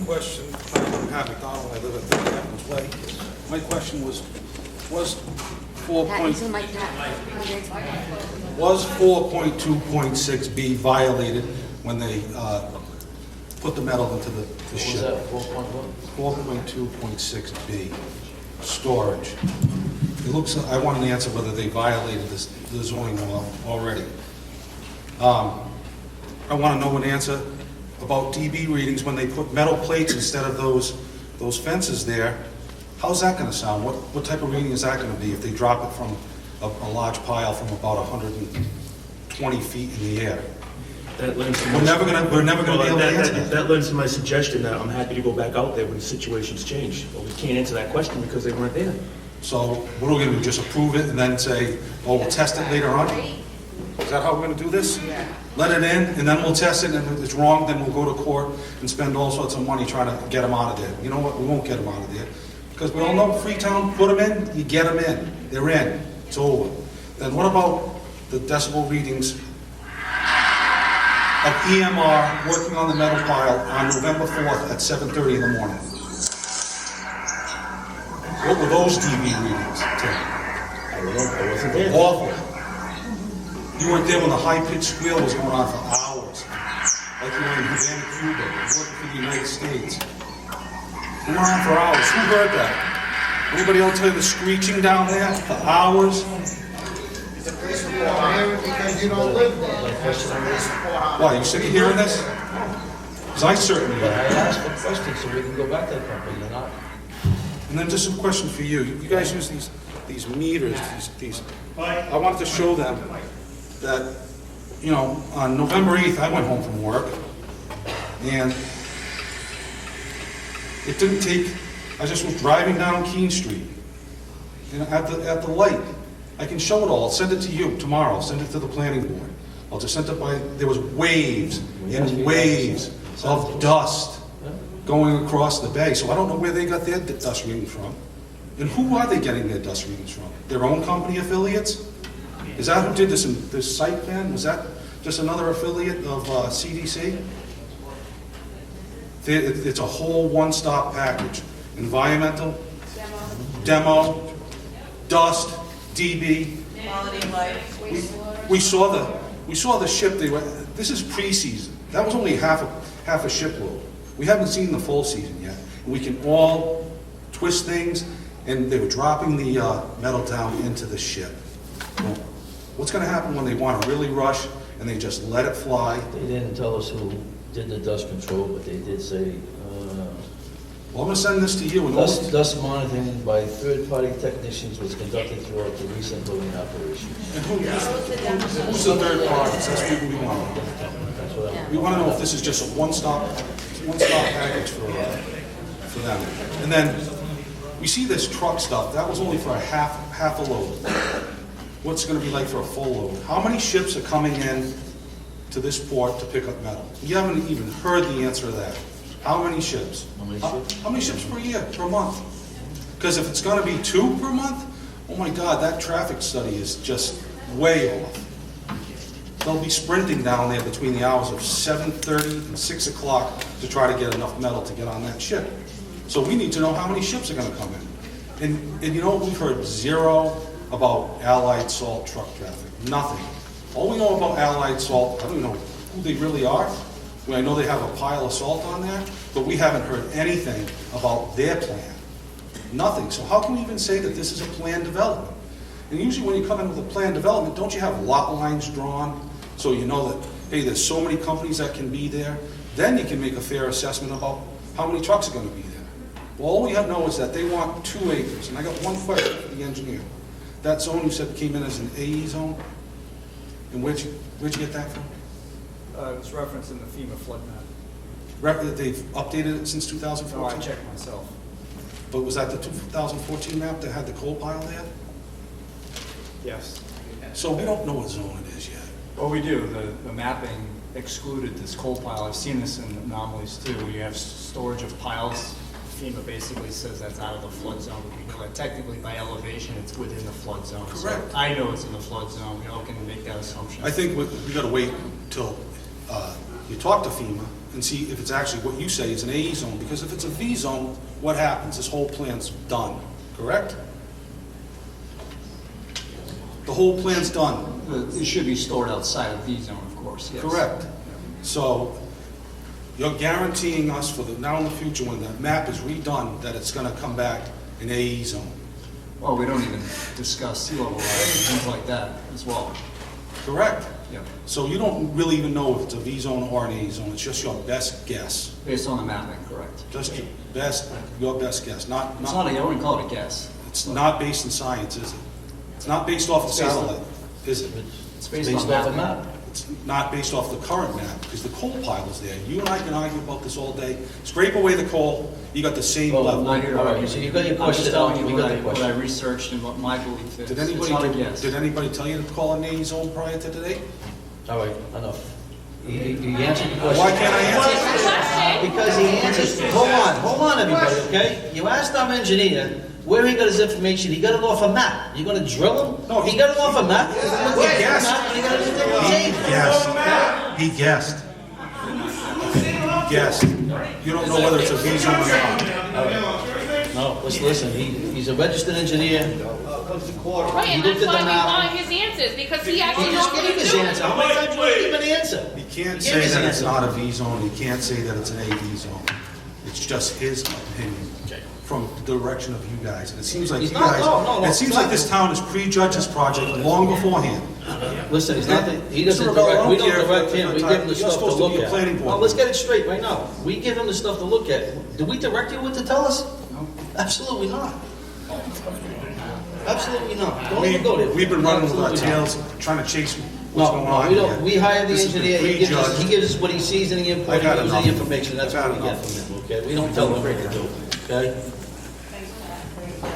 question, I'm at McDonald, I live at 30 Evans Way. My question was 4.2.6B violated when they put the metal into the ship? What was that, 4.2.6B, storage. It looks, I want an answer whether they violated the zoning law already. I want to know an answer about DB readings when they put metal plates instead of those fences there. How's that going to sound? What type of reading is that going to be if they drop it from a large pile from about 120 feet in the air? That lends to We're never going to be able to answer that. That lends to my suggestion that I'm happy to go back out there when the situations change. But we can't answer that question because they weren't there. So what are we going to do, just approve it and then say, oh, we'll test it later on? Is that how we're going to do this? Yeah. Let it in, and then we'll test it, and if it's wrong, then we'll go to court and spend all sorts of money trying to get them out of there. You know what? We won't get them out of there. Because we all know Freetown, put them in, you get them in. They're in. It's over. Then what about the decibel readings of EMR working on the metal pile on November 4th at 7:30 in the morning? What were those DB readings, Tim? I don't know. I wasn't there. Awful. You weren't there when the high-pitched squeal was going on for hours. Like you were in Havana, Cuba, working for the United States. It went on for hours. Who heard that? Anybody else hear the screeching down there for hours? It's a police report on here because you don't live there. It's a police report on Why, you sick of hearing this? Because I certainly I am. asked a question so we can go back to the company or not. And then just a question for you. You guys use these meters, these. I wanted to show them that, you know, on November 8th, I went home from work, and it didn't take, I just was driving down Keene Street, and at the light. I can show it all. I'll send it to you tomorrow. I'll send it to the planning board. I'll just send it by, there was waves and waves of dust going across the bay. So I don't know where they got their dust readings from. And who are they getting their dust readings from? Their own company affiliates? Is that who did this site plan? Was that just another affiliate of CDC? It's a whole one-stop package. Environmental, demo, dust, DB. Quality of life. We saw the ship. This is pre-season. That was only half a shipload. We haven't seen the full season yet. And we can all twist things, and they were dropping the metal down into the ship. Well, what's going to happen when they want to really rush and they just let it fly? They didn't tell us who did the dust control, but they did say Well, I'm going to send this to you. And dust monitoring by third-party technicians was conducted throughout the recent building operations. And who's the third party? That's what we want to know. That's what I'm. We want to know if this is just a one-stop package for them. And then we see this truck stuff. That was only for a half a load. What's it going to be like for a full load? How many ships are coming in to this port to pick up metal? You haven't even heard the answer to that. How many ships? How many ships? How many ships per year, per month? Because if it's going to be 2 per month, oh my God, that traffic study is just way off. They'll be sprinting down there between the hours of 7:30 and 6 o'clock to try to get enough metal to get on that ship. So we need to know how many ships are going to come in. And you know, we've heard zero about Allied Salt truck traffic. Nothing. All we know about Allied Salt, I don't even know who they really are. I know they have a pile of salt on there, but we haven't heard anything about their plan. Nothing. So how can we even say that this is a planned development? And usually when you come in with a planned development, don't you have lot lines drawn so you know that, hey, there's so many companies that can be there? Then you can make a fair assessment about how many trucks are going to be there. Well, all we know is that they want 2 acres. And I got one question for the engineer. That zone you said came in as an AE zone? And where'd you get that from? It's referenced in the FEMA flood map. They've updated it since 2014? No, I checked myself. But was that the 2014 map that had the coal pile there? Yes. So we don't know what zone it is yet. Well, we do. The mapping excluded this coal pile. I've seen this in anomalies too. You have storage of piles. FEMA basically says that's out of the flood zone. But technically, by elevation, it's within the flood zone. Correct. So I know it's in the flood zone. We all can make that assumption. I think we got to wait till you talk to FEMA and see if it's actually what you say is an AE zone, because if it's a V zone, what happens? This whole plan's done, correct? The whole plan's done, It should be stored outside of V zone, of course, yes. correct? So you're guaranteeing us for the, now in the future, when the map is redone, that it's gonna come back an AE zone, Well, we don't even discuss sea level rise and things like that as well. correct? Yeah, So you don't really even know if it's a V zone or an AE zone, it's just your best guess. based on the mapping, correct. Just your best guess, It's not, I wouldn't call it a guess. it's not based in science, is it? It's not based off the satellite, is it? It's based Based on off the mapping. map. It's not based off the current map, because the coal pile is there. You and I can argue about this all day. Scrape away the coal, you got the same Well, level. I'm not here to All right, argue. so you got your I'm question just telling out, you we what got I, the what I question. researched and what my belief is. Did It's not a guess. anybody tell you to call an AE zone prior to today? All right, enough. He answered the question. Why can't I answer? Because he answered, hold on, everybody, okay? You asked our engineer where he got his information, he got it off a map. You gonna drill him? No, He got it off a map. He guessed. He got it on tape. He guessed. Guessed. You don't know whether it's a V zone or not. No, listen, he's a registered engineer. Right, and He that's looked at the why we map. want his answers, because he actually He knows just what gave he's his answer. How doing. many times you want to give an answer? He can't Give say his that it's answer. not a V zone, he can't say that it's an AV zone. It's just his opinion from the direction of you guys. And it seems like you He's not- guys, no, it seems like this town has prejudged this project long beforehand. Listen, he's not, he doesn't Mr. Rebello, I direct, don't we don't care if direct you're him, we the give him the type- you're stuff to supposed to look be a at. planning board Well, let's member. get it straight right now. We give him the stuff to look at. Do we direct you what to tell us? No. Absolutely not. Absolutely not. Don't even go there. We've been running with our Absolutely not. tails, trying to chase what's going on we here. don't, we hire the This has been engineer, prejudged. he gives us what he sees in the input, I've he had gives us enough. the information, that's I've what we had get enough. from him, okay? We don't tell him what to do, okay?